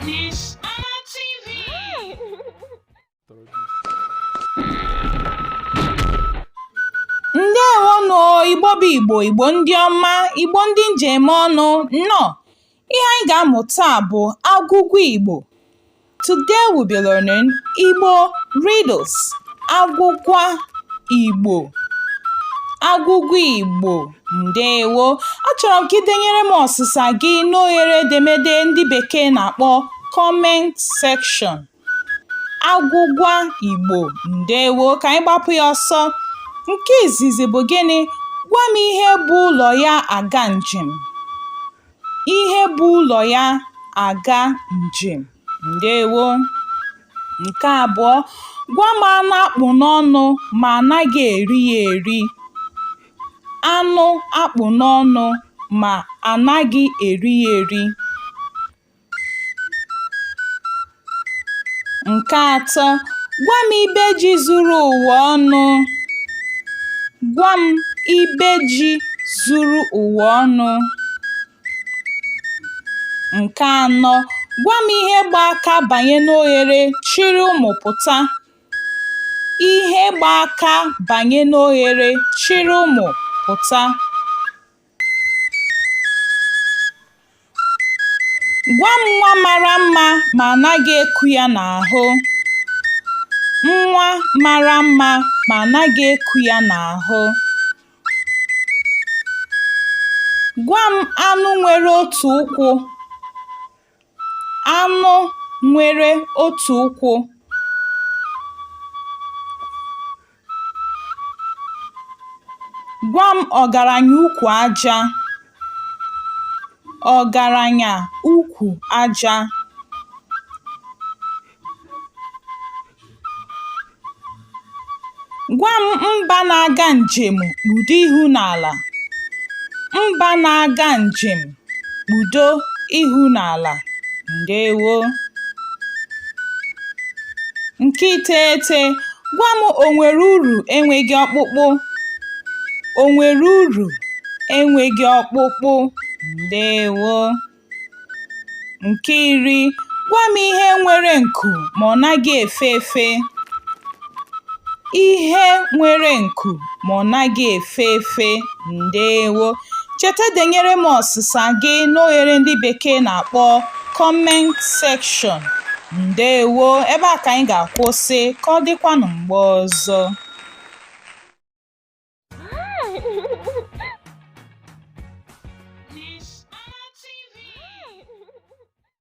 Ness-Ana TV. Ndewonu Igbo bụ Igbo ndị ọma, Igbo ndị njem ọnụ, nnọọ. Ihe anyị ga-amụta bụ Agwugwa Igbo. Today we'll be learning Igbo Riddles. Agwugwa Igbo. Agwugwa Igbo. Ndewo. Achọrọ m ka ị denyere m ọsịsa gị n'oghere edemede ndị bekee na-akpọ comment section. Agwugwa Igbo. Ndewo. Ka anyị gbapụ ya ọsọ. Nke izizi bụ gịnị? Gwa m ihe bụ ụlọ ya aga njem. Ihe bụ ụlọ ya aga njem. Ndewo. Nke abụọ, gwa m anụ akpụ n'ọnụ ma anaghị eri ya eri. Anụ akpụ n'ọnụ ma anaghị eri ya eri. Nke atọ, gwa m ibe ji zuru ụwa ọnụ. Gwa m ibe ji zuru ụwa ọnụ. Nke anọ, gwa m ihe gba aka banye n'oghere chịrị ụmụ pụta. Ihe gba aka banye n'oghere chịrị ụmụ pụta. Gwa m nwa mara mma ma anaghị eku ya n'ahụ. Nwa mara mma ma anaghị eku ya n'ahụ. Gwa m anụ nwere otu ụkwụ. Anụ nwere otu ụkwụ. Gwa m ọgaranya ukwu aja. Ọgaranya ukwu aja. Gwa m mba na-aga njem kpudo ihu n'ala. Mba na-aga njem kpudo ihu n'ala. Ndewo. Nke iteghete, gwa m o nwere uru enweghị ọkpụkpụ. O nwere uru enweghị ọkpụkpụ. Ndewo. Nke iri, gwa m ihe nwere nku ma ọ naghị efe efe. Ihe nwere nku ma ọ naghị efe efe. Ndewo. Cheta denyere m ọsịsa gị n'oghere ndị bekee na-akpọ comment section. Ndewo. Ebe a ka anyị ga-akwụsị ka ọ dịkwanụ mgbe ọzọ. Ness-Ana